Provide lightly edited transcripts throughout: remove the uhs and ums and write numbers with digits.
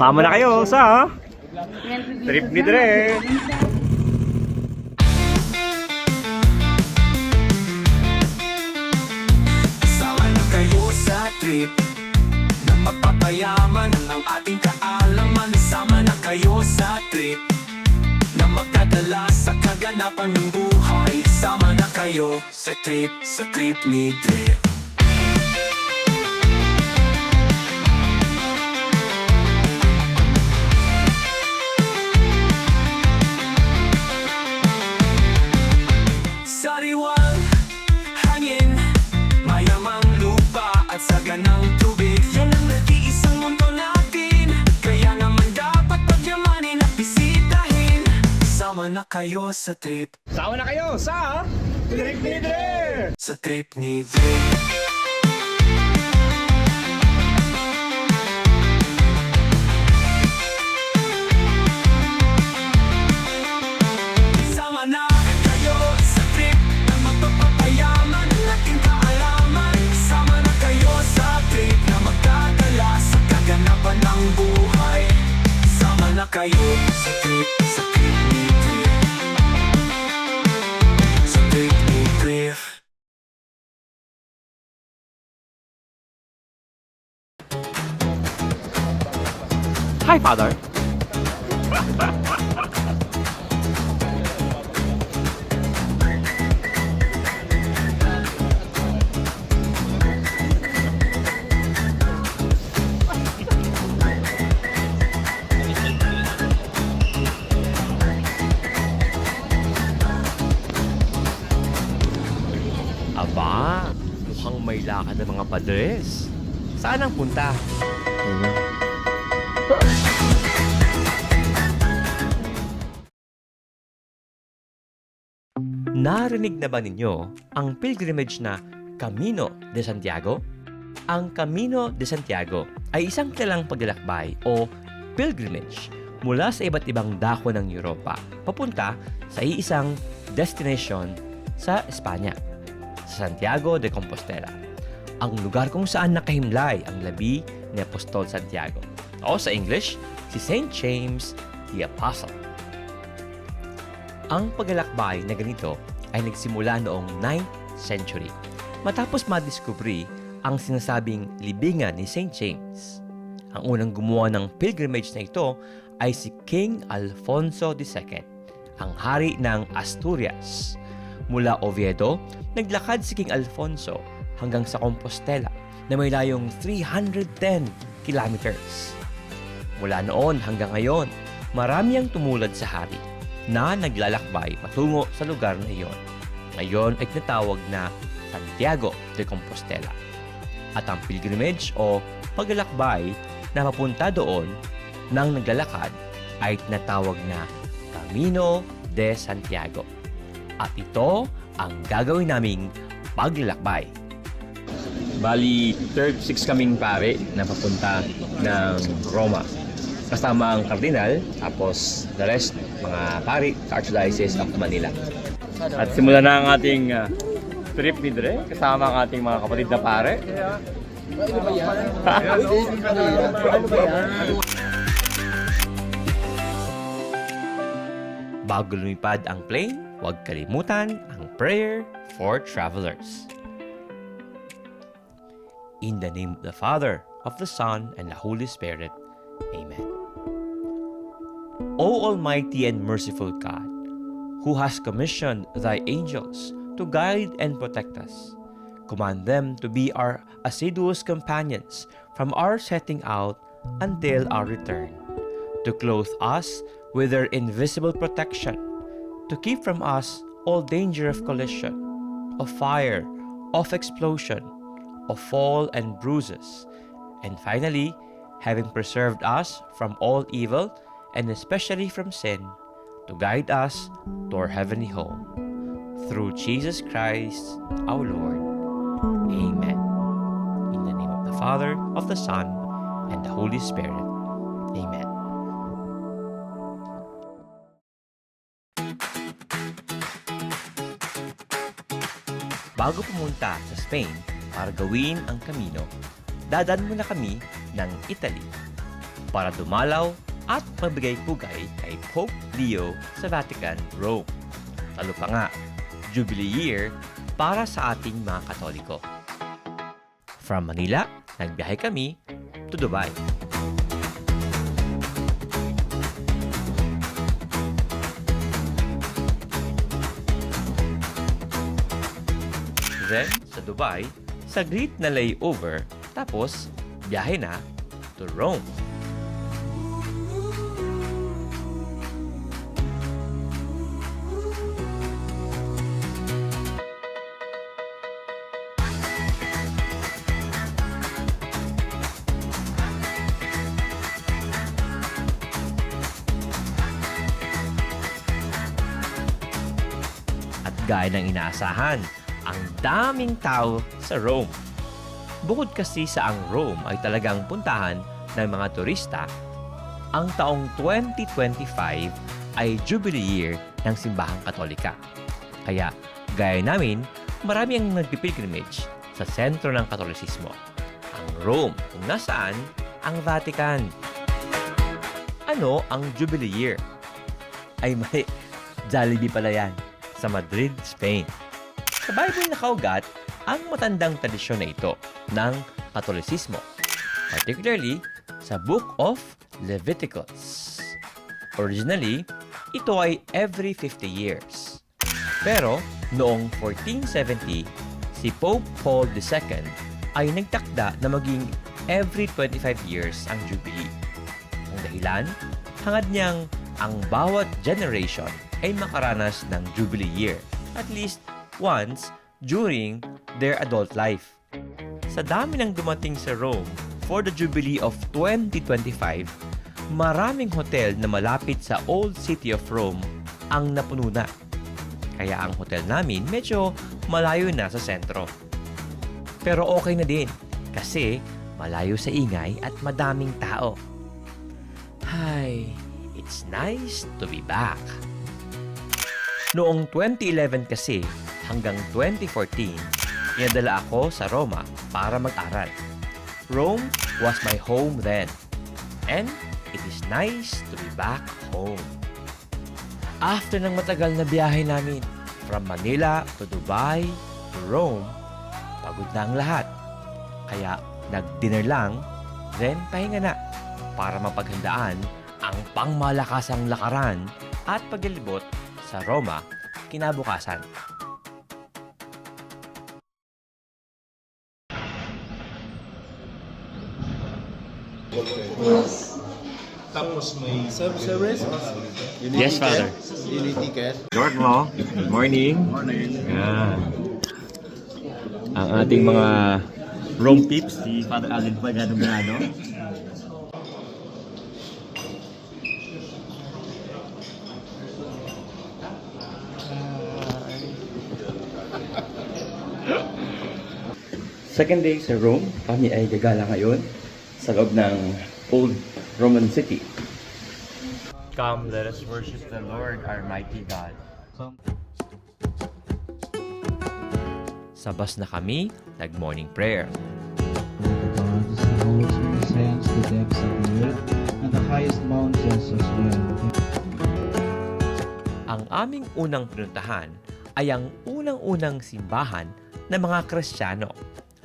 Sama na kayo sa trip ni Dre. Sama na kayo sa trip na magpapayaman ang ating kaalaman. Sama na kayo sa trip na magdadala sa kaganapan ng buhay. Sama na kayo sa trip ni Dre. Sariwang hangin, mayamang lupa at saganang tubig. Yan ang nag-iisang mundo natin, kaya naman dapat pagyamanin at bisitahin. Sama na kayo sa trip. Sama na kayo sa trip ni Dre. Sa trip ni Dre. Sama na kayo sa trip na magpapayaman ng ating kaalaman. Sama na kayo sa trip na magdadala sa kaganapan ng buhay. Sama na kayo sa trip ni Dre. Sa trip ni Dre. Hi, Father. Aba, mukhang may lakad ng mga padres. Saan ang punta? Narinig na ba ninyo ang pilgrimage na Camino de Santiago? Ang Camino de Santiago ay isang kilalang paglalakbay o pilgrimage mula sa iba't ibang dako ng Europa papunta sa iisang destination sa Espanya, sa Santiago de Compostela, ang lugar kung saan nakahimlay ang labi ni Apostol Santiago, o sa English, si Saint James the Apostle. Ang paglalakbay na ganito ay nagsimula noong 9th century matapos madiskubre ang sinasabing libingan ni Saint James. Ang unang gumawa ng pilgrimage na ito ay si King Alfonso II, ang hari ng Asturias. Mula Oviedo, naglakad si King Alfonso hanggang sa Compostela na may layong 310 kilometers. Mula noon hanggang ngayon, marami ang tumulad sa hari na naglalakbay patungo sa lugar na iyon. Ngayon ay tinatawag na Santiago de Compostela. At ang pilgrimage o paglalakbay na papunta doon ng naglalakad ay tinatawag na Camino de Santiago. At ito ang gagawin naming paglalakbay. Bali, 36 kaming pare na papunta ng Roma. Kasama ang kardinal, tapos the rest, mga pari sa Archdiocese of Manila. At simula na ang ating trip ni Dre, kasama ang ating mga kapatid na pare. Bago lumipad ang plane, huwag kalimutan ang prayer for travelers. In the name of the Father, of the Son, and the Holy Spirit. Amen. O Almighty and merciful God, who has commissioned thy angels to guide and protect us, command them to be our assiduous companions from our setting out until our return, to clothe us with their invisible protection, to keep from us all danger of collision, of fire, of explosion, of fall and bruises, and finally, having preserved us from all evil, and especially from sin, to guide us to our heavenly home. Through Jesus Christ, our Lord. Amen. In the name of the Father, of the Son, and the Holy Spirit. Amen. Bago pumunta sa Spain para gawin ang Camino, dadaan muna kami ng Italy. para dumalaw at magbigay pugay kay Pope Leo sa Vatican, Rome. Talo pa nga, Jubilee Year para sa ating mga Katoliko. From Manila, nagbiyahe kami to Dubai. Then, sa Dubai, saglit na layover, tapos biyahe na to Rome. At gaya ng inaasahan, ang daming tao sa Rome. Bukod kasi sa ang Rome ay talagang puntahan ng mga turista, ang taong 2025 ay Jubilee Year ng Simbahang Katolika. Kaya, gaya namin, marami ang nagpipilgrimage sa sentro ng Katolisismo, ang Rome, kung nasaan ang Vatican. Ano ang Jubilee Year? Ay mali, Jollibee pala yan, sa Madrid, Spain. Sa Bible nakaugat ang matandang tradisyon na ito ng Katolisismo, particularly sa Book of Leviticus. Originally, ito ay every 50 years. Pero noong 1470, si Pope Paul II ay nagtakda na maging every 25 years ang Jubilee. Ang dahilan, hangad niyang ang bawat generation ay makaranas ng Jubilee Year, at least once during their adult life. Sa dami ng dumating sa Rome for the Jubilee of 2025, maraming hotel na malapit sa Old City of Rome ang napuno na. Kaya ang hotel namin medyo malayo na sa sentro. Pero okay na din kasi malayo sa ingay at madaming tao. Hi, it's nice to be back. Noong 2011 kasi hanggang 2014, inadala ako sa Roma para mag-aral. Rome was my home then, and it is nice to be back home. After ng matagal na biyahe namin, from Manila to Dubai to Rome, pagod na ang lahat. Kaya nag-dinner lang, then pahinga na para mapaghandaan ang pangmalakasang lakaran at paglilibot sa Roma kinabukasan. Tapos may service? Yes, Father. Unity ticket? Lord mo, good morning. Morning. Yan. Ang ating mga Rome tips, si Father Alden Pagano. Second day sa Rome, kami ay gagala ngayon sa loob ng Old Roman City. Come, let us worship the Lord, our mighty God. Sa bus na kami, nag-morning prayer. The holds in his hands the depths of the earth and the highest mountains as well. Ang aming unang pinuntahan ay ang unang-unang simbahan ng mga Kristiyano,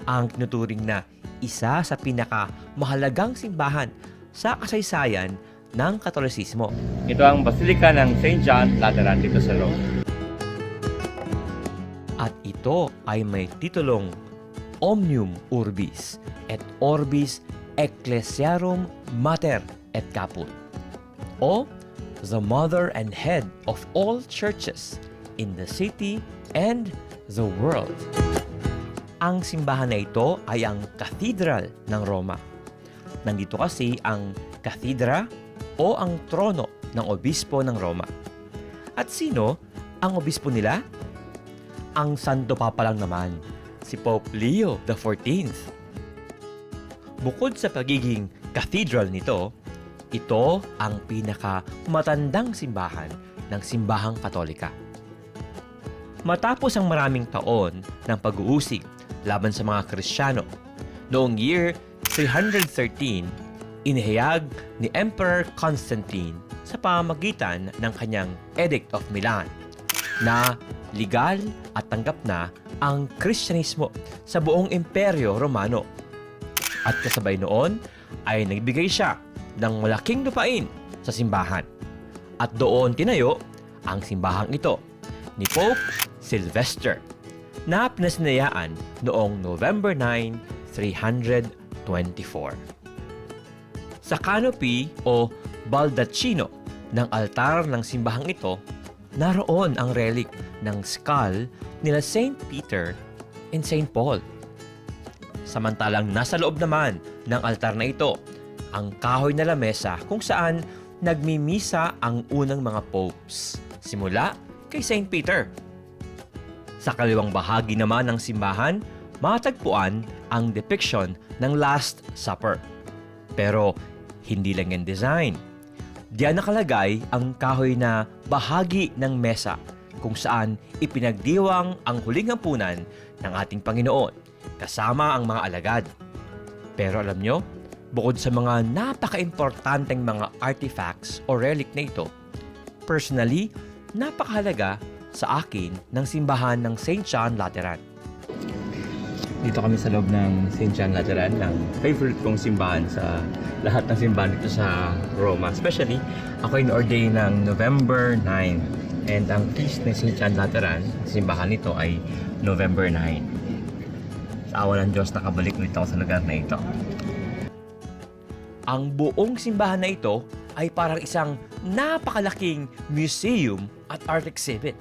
ang tinuturing na isa sa pinakamahalagang simbahan sa kasaysayan ng Katolisismo. Ito ang Basilika ng St. John Lateran dito sa Rome. At ito ay may titulong Omnium Urbis et Orbis Ecclesiarum Mater et Caput, o the mother and head of all churches in the city and the world. Ang simbahan na ito ay ang Cathedral ng Roma. Nandito kasi ang Cathedra o ang trono ng obispo ng Roma. At sino ang obispo nila? Ang Santo Papa lang naman, si Pope Leo XIV. Bukod sa pagiging cathedral nito, ito ang pinakamatandang simbahan ng simbahang Katolika. Matapos ang maraming taon ng pag-uusig laban sa mga Kristiyano, noong year 313, inihayag ni Emperor Constantine sa pamamagitan ng kanyang Edict of Milan na legal at tanggap na ang Kristyanismo sa buong Imperyo Romano. At kasabay noon ay nagbigay siya ng malaking lupain sa simbahan. At doon tinayo ang simbahang ito ni Pope Sylvester na pinasinayaan noong November 9, 324. Sa canopy o baldacchino ng altar ng simbahang ito, naroon ang relic ng skull nila Saint Peter and Saint Paul. Samantalang nasa loob naman ng altar na ito, ang kahoy na lamesa kung saan nagmimisa ang unang mga popes, simula kay Saint Peter. Sa kaliwang bahagi naman ng simbahan, matagpuan ang depiction ng Last Supper. Pero hindi lang yan design. Diyan nakalagay ang kahoy na bahagi ng mesa kung saan ipinagdiwang ang huling hampunan ng ating Panginoon kasama ang mga alagad. Pero alam nyo, bukod sa mga napaka-importanteng mga artifacts o relic na ito, personally, napakahalaga sa akin ng simbahan ng St. John Lateran. Dito kami sa loob ng St. John Lateran, ng favorite kong simbahan sa lahat ng simbahan dito sa Roma. Especially, ako in-ordain ng November 9. And ang feast ng St. John Lateran, simbahan nito ay November 9. Sa awa ng Diyos, nakabalik ulit ako sa lugar na ito. Ang buong simbahan na ito ay parang isang napakalaking museum at art exhibit.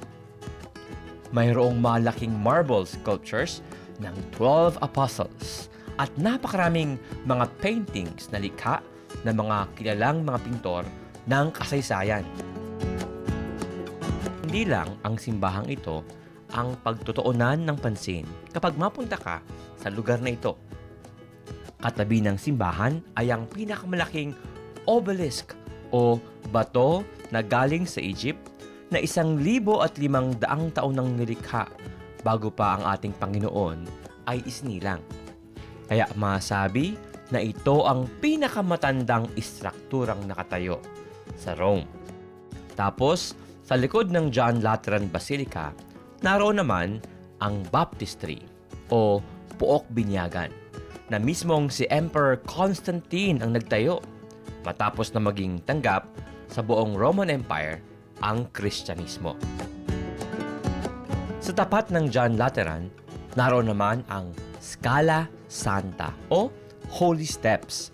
Mayroong malaking marble sculptures ng 12 apostles at napakaraming mga paintings na likha ng mga kilalang mga pintor ng kasaysayan. Hindi lang ang simbahang ito ang pagtutuunan ng pansin kapag mapunta ka sa lugar na ito. Katabi ng simbahan ay ang pinakamalaking obelisk o bato na galing sa Egypt na 1,500 taon nang nilikha bago pa ang ating Panginoon ay isinilang. Kaya masabi na ito ang pinakamatandang istrukturang nakatayo sa Rome. Tapos, sa likod ng John Lateran Basilica, naroon naman ang baptistry o puok binyagan na mismong si Emperor Constantine ang nagtayo matapos na maging tanggap sa buong Roman Empire ang Kristyanismo. Sa tapat ng John Lateran, naroon naman ang Scala Santa o Holy Steps.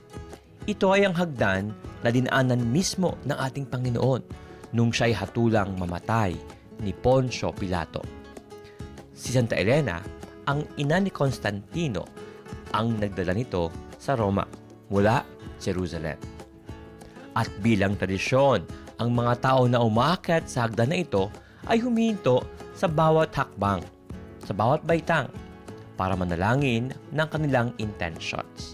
Ito ay ang hagdan na dinaanan mismo ng ating Panginoon nung siya'y hatulang mamatay ni Poncio Pilato. Si Santa Elena, ang ina ni Constantino, ang nagdala nito sa Roma mula Jerusalem. At bilang tradisyon, ang mga tao na umakyat sa hagdan na ito ay huminto sa bawat hakbang, sa bawat baitang, para manalangin ng kanilang intentions.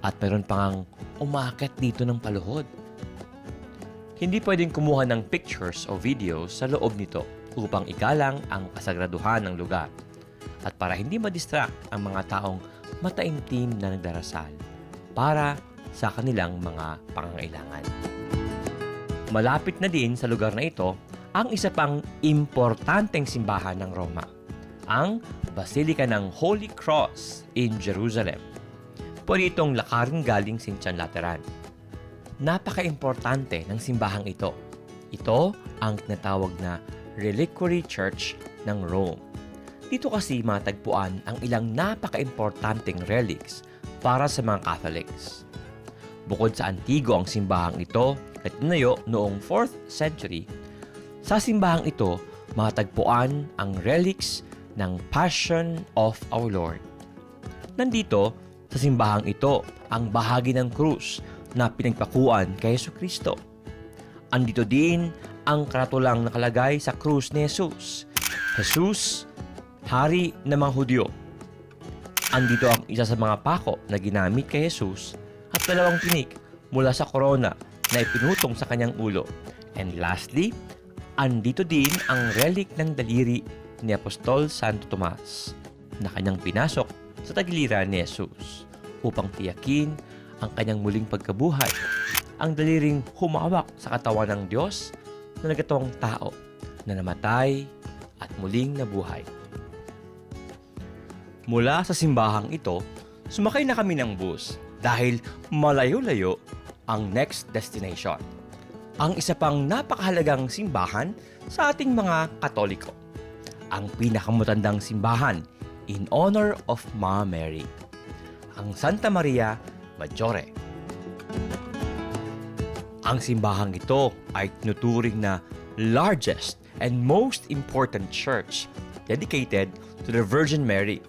At mayroon pang umakyat dito ng paluhod. Hindi pwedeng kumuha ng pictures o videos sa loob nito upang igalang ang kasagraduhan ng lugar at para hindi madistract ang mga taong mataimtim na nagdarasal para sa kanilang mga pangangailangan. Malapit na din sa lugar na ito ang isa pang importanteng simbahan ng Roma, ang Basilica ng Holy Cross in Jerusalem. Pwede itong lakarin galing St. John Lateran. Napaka-importante ng simbahang ito. Ito ang tinatawag na Reliquary Church ng Rome. Dito kasi matagpuan ang ilang napaka-importanteng relics para sa mga Catholics. Bukod sa antigo ang simbahang ito at tinayo noong 4th century, sa simbahang ito matagpuan ang relics ng Passion of our Lord. Nandito sa simbahang ito ang bahagi ng krus na pinagpakuan kay Jesucristo. Andito din ang karatulang nakalagay sa krus ni Jesus. Jesus, Hari ng mga Hudyo. Andito ang isa sa mga pako na ginamit kay Jesus at 2 tinik mula sa korona na ipinutong sa kanyang ulo. And lastly, andito din ang relic ng daliri ni Apostol Santo Tomas na kanyang pinasok sa tagiliran ni Jesus upang tiyakin ang kanyang muling pagkabuhay, ang daliring humawak sa katawan ng Diyos na nagkatawang tao na namatay at muling nabuhay. Mula sa simbahang ito, sumakay na kami ng bus dahil malayo-layo ang next destination. Ang isa pang napakahalagang simbahan sa ating mga Katoliko, ang pinakamatandang simbahan in honor of Mama Mary, ang Santa Maria Maggiore. Ang simbahang ito ay tinuturing na largest and most important church dedicated to the Virgin Mary.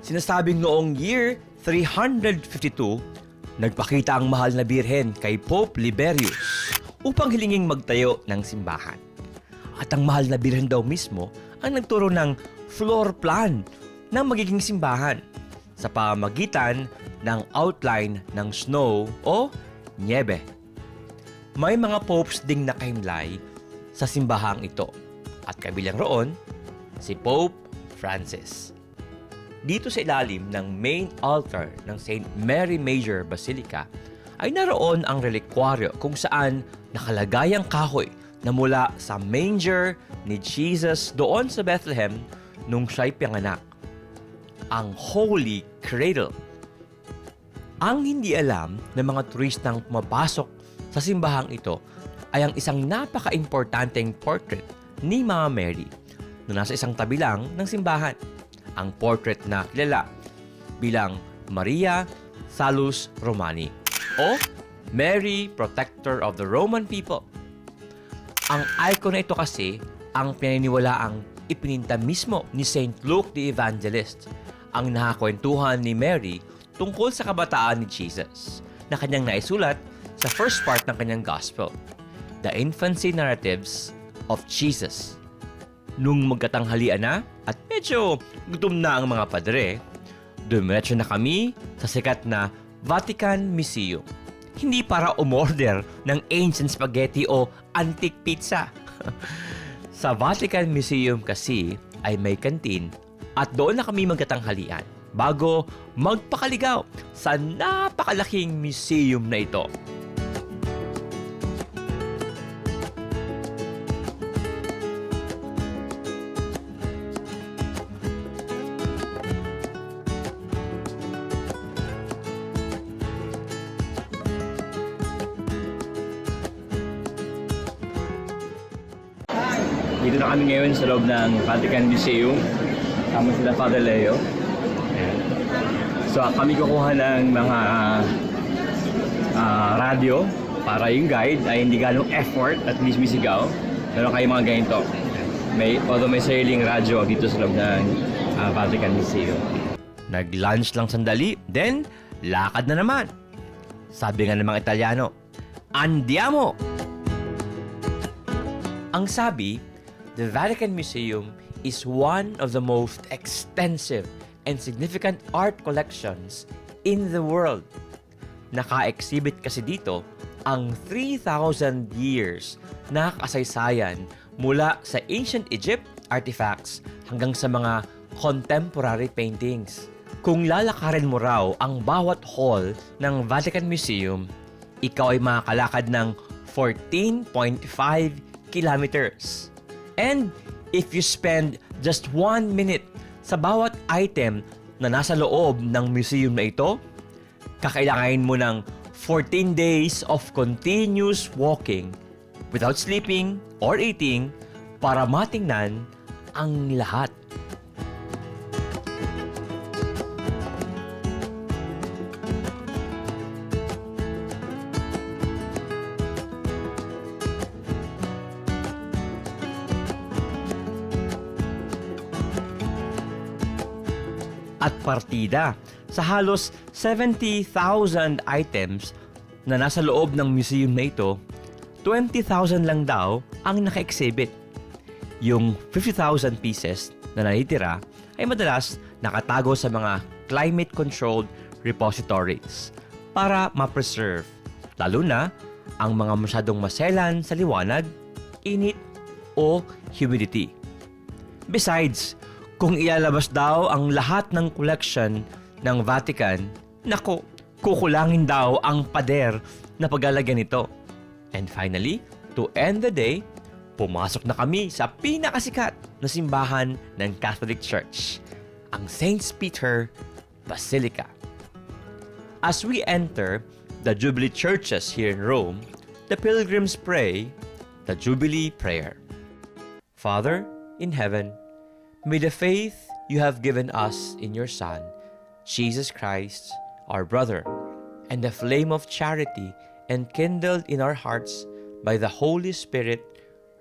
Sinasabing noong year 352, nagpakita ang mahal na birhen kay Pope Liberius upang hilinging magtayo ng simbahan. At ang mahal na birhen daw mismo ang nagturo ng floor plan ng magiging simbahan sa pamamagitan ng outline ng snow o niebe. May mga popes ding nakahimlay sa simbahang ito at kabilang roon si Pope Francis. Dito sa ilalim ng main altar ng St. Mary Major Basilica ay naroon ang relikwaryo kung saan nakalagay ang kahoy na mula sa manger ni Jesus doon sa Bethlehem nung siya'y pinganak, ang Holy Cradle. Ang hindi alam ng mga turistang pumapasok sa simbahang ito ay ang isang napaka-importanteng portrait ni Mama Mary na nasa isang tabi lang ng simbahan. Ang portrait na kilala bilang Maria Salus Romani o Mary Protector of the Roman People. Ang icon na ito kasi ang pinaniniwalaang ipininta mismo ni St. Luke the Evangelist, ang nakakwentuhan ni Mary tungkol sa kabataan ni Jesus na kanyang naisulat sa first part ng kanyang gospel, The Infancy Narratives of Jesus. Nung magkatanghalian na at medyo gutom na ang mga padre, dumiretso na kami sa sikat na Vatican Museum. Hindi para umorder ng ancient spaghetti o antique pizza. Sa Vatican Museum kasi ay may kantin at doon na kami magkatanghalian bago magpakaligaw sa napakalaking museum na ito. Dito na kami ngayon sa loob ng Vatican Museum. Kasama sila Father Leo. Ayan. So kami kukuha ng mga radyo para yung guide ay hindi ganong effort at least misigaw. Meron kayo mga ganito. Although may sariling radyo dito sa loob ng Vatican Museum. Nag-lunch lang sandali, then lakad na naman. Sabi nga ng mga Italiano, andiamo! Ang sabi, the Vatican Museum is one of the most extensive and significant art collections in the world. Naka-exhibit kasi dito ang 3,000 years na kasaysayan mula sa ancient Egypt artifacts hanggang sa mga contemporary paintings. Kung lalakarin mo raw ang bawat hall ng Vatican Museum, ikaw ay makakalakad ng 14.5 kilometers. And if you spend just 1 minute sa bawat item na nasa loob ng museum na ito, kakailanganin mo ng 14 days of continuous walking without sleeping or eating para matingnan ang lahat. At partida sa halos 70,000 items na nasa loob ng museum na ito, 20,000 lang daw ang naka-exhibit. Yung 50,000 pieces na natitira ay madalas nakatago sa mga climate-controlled repositories para ma-preserve, lalo na ang mga masyadong maselan sa liwanag, init o humidity. Besides, kung ilalabas daw ang lahat ng collection ng Vatican, nako, kukulangin daw ang pader na paglalagyan nito. And finally, to end the day, pumasok na kami sa pinakasikat na simbahan ng Catholic Church, ang St. Peter Basilica. As we enter the Jubilee churches here in Rome, the pilgrims pray the Jubilee Prayer. Father in heaven, may the faith you have given us in your Son, Jesus Christ, our brother, and the flame of charity enkindled in our hearts by the Holy Spirit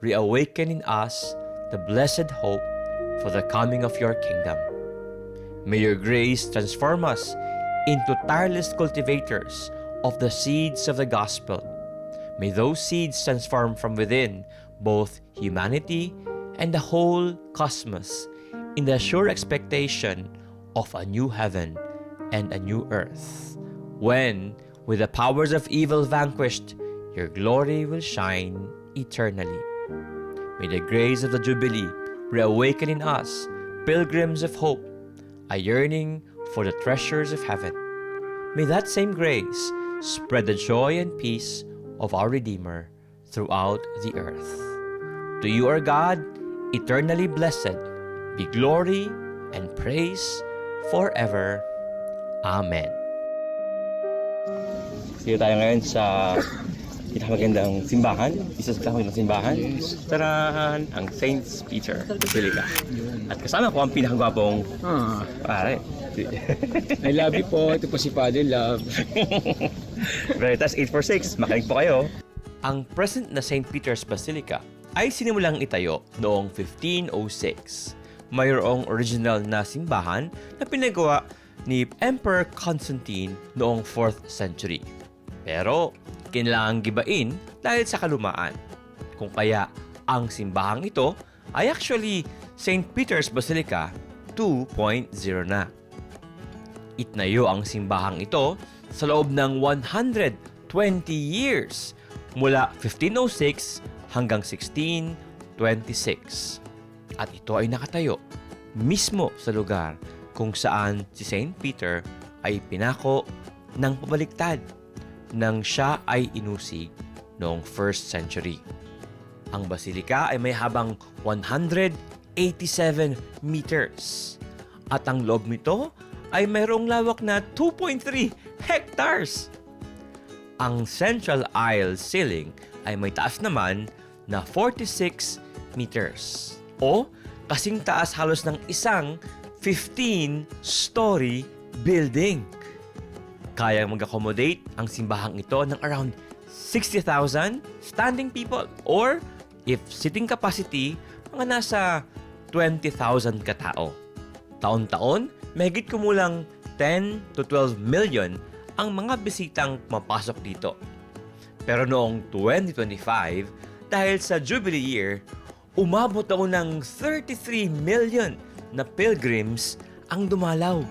reawaken in us the blessed hope for the coming of your kingdom. May your grace transform us into tireless cultivators of the seeds of the gospel. May those seeds transform from within both humanity and the whole cosmos in the sure expectation of a new heaven and a new earth, when, with the powers of evil vanquished, your glory will shine eternally. May the grace of the Jubilee reawaken in us, pilgrims of hope, a yearning for the treasures of heaven. May that same grace spread the joy and peace of our Redeemer throughout the earth. To you, our God, eternally blessed, be glory and praise forever. Amen. Dito tayo ngayon sa pinakamagandang simbahan, isa sa pinakamagandang simbahan, tarahan, ang St. Peter Basilica. At kasama ko ang pinakagwapong pare. I love you po. Ito po si Father Love. Veritas 846, makinig po kayo. Ang present na St. Peter's Basilica ay sinimulang itayo noong 1506. Mayroong original na simbahan na pinagawa ni Emperor Constantine noong 4th century. Pero kailangang gibain dahil sa kalumaan. Kung kaya ang simbahang ito ay actually St. Peter's Basilica 2.0 na. Itnayo ang simbahang ito sa loob ng 120 years mula 1506 hanggang 1626. At ito ay nakatayo mismo sa lugar kung saan si St. Peter ay pinako ng pabaliktad nang siya ay inusig noong 1st century. Ang basilika ay may habang 187 meters at ang loob nito ay mayroong lawak na 2.3 hectares. Ang central aisle ceiling ay may taas naman na 46 meters o kasing taas halos ng isang 15-story building. Kaya mag-accommodate ang simbahang ito ng around 60,000 standing people or if sitting capacity, mga nasa 20,000 katao. Taon-taon, mahigit kumulang 10 to 12 million ang mga bisitang mapasok dito. Pero noong 2025, dahil sa Jubilee Year, umabot daw ng 33 million na pilgrims ang dumalaw.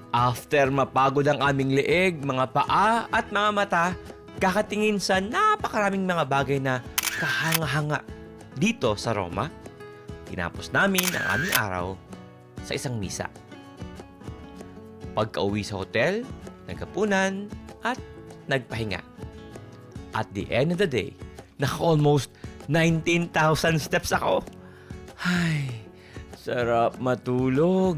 After mapagod ang aming leeg, mga paa at mga mata, kakatingin sa napakaraming mga bagay na kahanga-hanga dito sa Roma, tinapos namin ang aming araw sa isang misa. Pagka-uwi sa hotel, nagkapunan at nagpahinga. At the end of the day, naka-almost 19,000 steps ako. Ay, sarap matulog.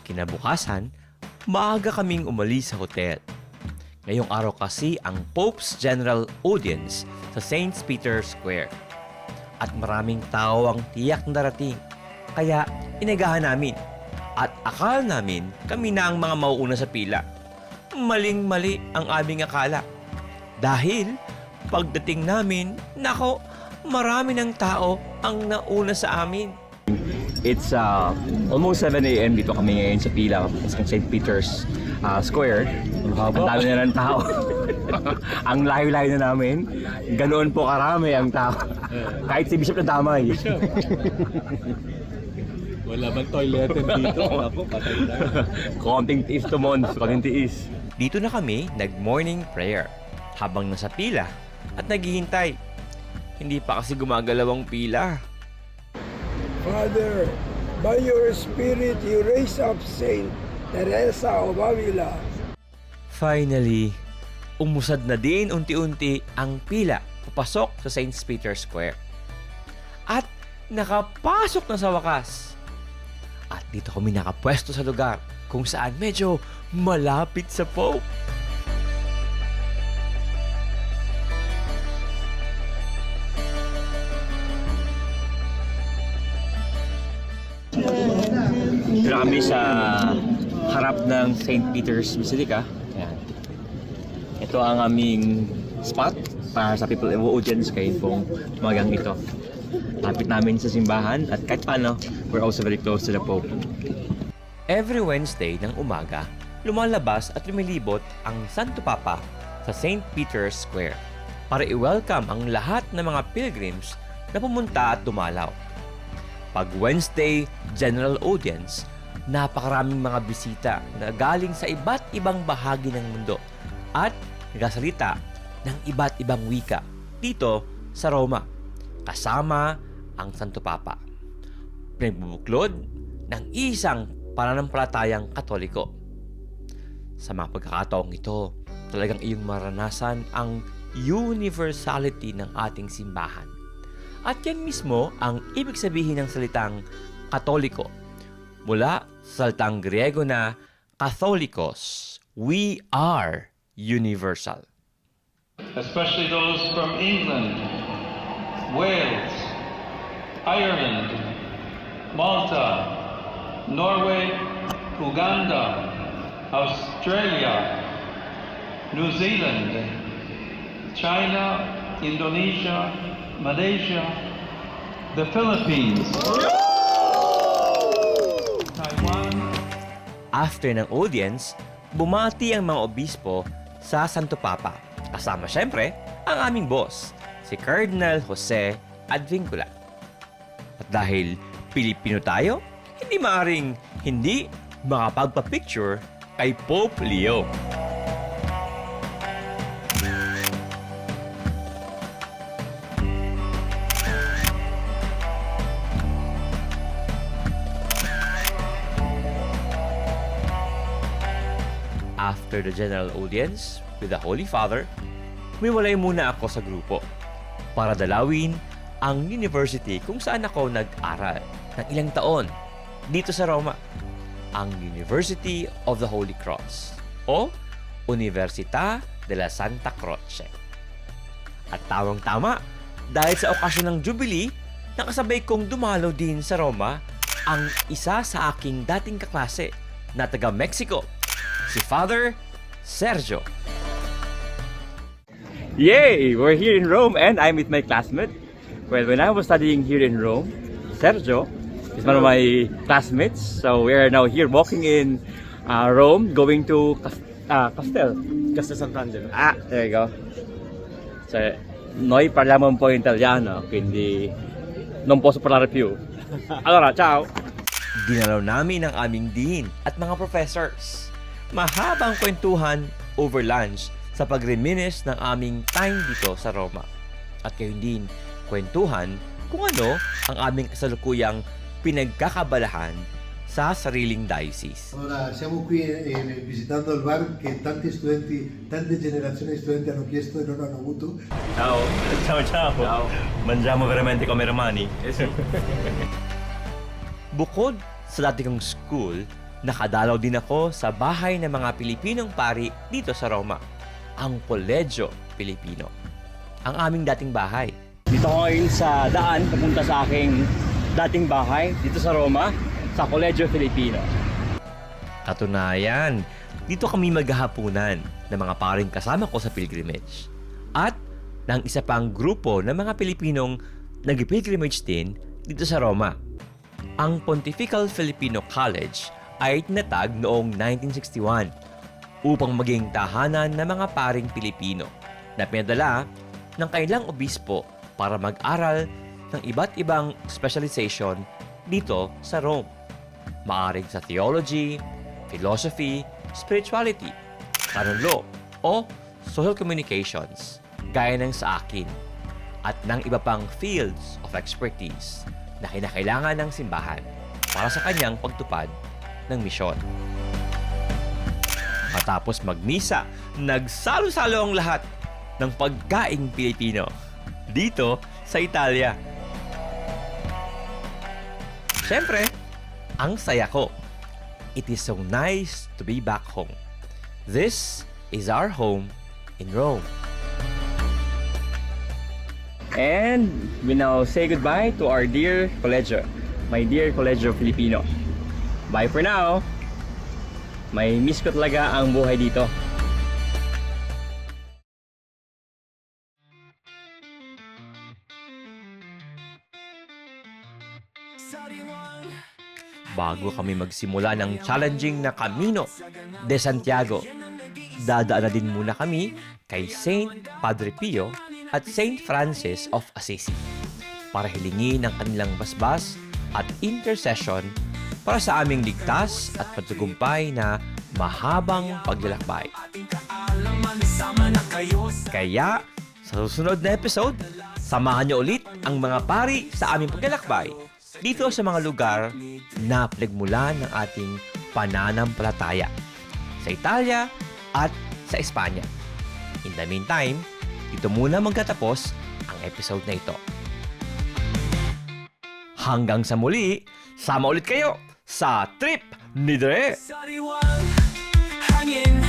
Kinabukasan, maaga kaming umalis sa hotel. Ngayong araw kasi ang Pope's General Audience sa St. Peter's Square. At maraming tao ang tiyak na darating. Kaya inagahan namin. At akala namin kami na ang mga mauuna sa pila. Maling-mali ang aming akala. Dahil pagdating namin, nako, marami ng tao ang nauna sa amin. It's almost 7 a.m. dito kami ngayon sa pila sa St. Peter's Square. Ang dami na ng tao. Ang layo-layo na namin. Ganoon po karami ang tao. Kahit si Bishop na damay. Wala bang toilet dito? Ako, patay na. Konting tiis to, Mons. Konting tiis. Dito na kami nag-morning prayer habang nasa pila at naghihintay. Hindi pa kasi gumagalaw ang pila. Father, by your Spirit, you raise up Saint Teresa of Avila. Finally, umusad na din unti-unti ang pila papasok sa St. Peter's Square. At nakapasok na sa wakas. At dito kami nakapwesto sa lugar kung saan medyo malapit sa Pope. Dito na kami sa harap ng St. Peter's Basilica. Ayan. Ito ang aming spot para sa people audience kay pong umagang ito. Lapit namin sa simbahan at kahit paano, we're also very close to the Pope. Every Wednesday ng umaga, lumalabas at lumilibot ang Santo Papa sa St. Peter's Square para i-welcome ang lahat ng mga pilgrims na pumunta at dumalaw. Pag Wednesday General Audience, napakaraming mga bisita na galing sa iba't ibang bahagi ng mundo at nagsasalita ng iba't ibang wika dito sa Roma, kasama ang Santo Papa. Pinagbubuklod ng isang pananampalatayang Katoliko. Sa mga pagkakataong ito, talagang iyong maranasan ang universality ng ating simbahan. At yan mismo ang ibig sabihin ng salitang Katoliko. Mula sa salitang Griego na Katholikos, we are universal. Especially those from England, Wales, Ireland, Malta, Norway, Uganda, Australia, New Zealand, China, Indonesia, Malaysia, the Philippines, Taiwan. After ng audience, bumati ang mga obispo sa Santo Papa. Kasama syempre ang aming boss, si Cardinal Jose Advincula. At dahil Pilipino tayo, hindi maaaring hindi makapagpa-picture kay Pope Leo. After the general audience with the Holy Father, humiwalay muna ako sa grupo para dalawin ang university kung saan ako nag-aral ng ilang taon dito sa Roma, ang University of the Holy Cross o Università della Santa Croce. At tawang-tama, dahil sa okasyon ng Jubilee, nakasabay kong dumalaw din sa Roma ang isa sa aking dating kaklase na taga Mexico, si Father Sergio. Yay! We're here in Rome and I'm with my classmate. Well, when I was studying here in Rome, Sergio is one of my classmates. So we are now here walking in Rome, going to Castel Sant'Angelo. Ah, there you go. So, noi parliamo un po' in italiano, quindi non posso parlare più. Allora, ciao! Dinalaw namin ang aming dean at mga professors. Mahabang kwentuhan over lunch sa pag-reminisce ng aming time dito sa Roma. At gayon din, kwentuhan kung ano ang aming kasalukuyang pinagkakabalahan sa sariling diocese. Ora siamo qui visitando il bar che tanti studenti, tante generazioni di studenti hanno chiesto e non hanno avuto. Ciao! Ciao, ciao! Ciao! Mangiamo veramente come romani. Bukod sa dati kong school, nakadalaw din ako sa bahay ng mga Pilipinong pari dito sa Roma, ang Colegio Filipino. Ang aming dating bahay. Dito ako ngayon sa daan papunta sa aking dating bahay dito sa Roma, sa Colegio Filipino. Katunayan, dito kami maghahapunan ng mga paring kasama ko sa pilgrimage. At ng isa pang grupo ng mga Pilipinong nag-pilgrimage din dito sa Roma. Ang Pontifical Filipino College ay tinatag noong 1961 upang maging tahanan ng mga paring Pilipino na pinadala ng kailang obispo para mag-aral ng iba't ibang specialization dito sa Rome. Maaring sa theology, philosophy, spirituality, canon law, o social communications, gaya ng sa akin, at ng iba pang fields of expertise na kinakailangan ng simbahan para sa kanyang pagtupad ng misyon. Matapos magmisa, nagsalo-salo ang lahat ng pagkaing Pilipino dito sa Italia. Siyempre, ang saya ko. It is so nice to be back home. This is our home in Rome. And we now say goodbye to our dear Colegio, my dear Colegio Filipino. Bye for now. May miss ko talaga ang buhay dito. Bago kami magsimula ng challenging na Camino de Santiago, dadaan na din muna kami kay Saint Padre Pio at Saint Francis of Assisi para hilingin ang kanilang basbas at intercession para sa aming ligtas at pagtagumpay na mahabang paglalakbay. Kaya, sa susunod na episode, samahan niyo ulit ang mga pari sa aming paglalakbay dito sa mga lugar na pinagmulan ng ating pananampalataya sa Italia at sa Espanya. In the meantime, dito muna magtatapos ang episode na ito. Hanggang sa muli, sama ulit kayo sa Trip ni Dre! Sariwang hangin,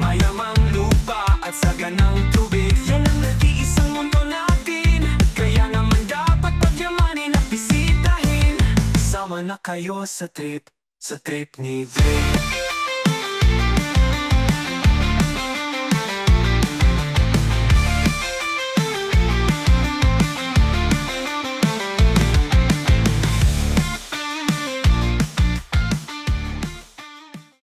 mayamang lupa at saganang tubig. Yan ang nag-iisang mundo natin, kaya naman dapat pagyamanin at bisitahin. Sama na kayo sa trip ni Dre.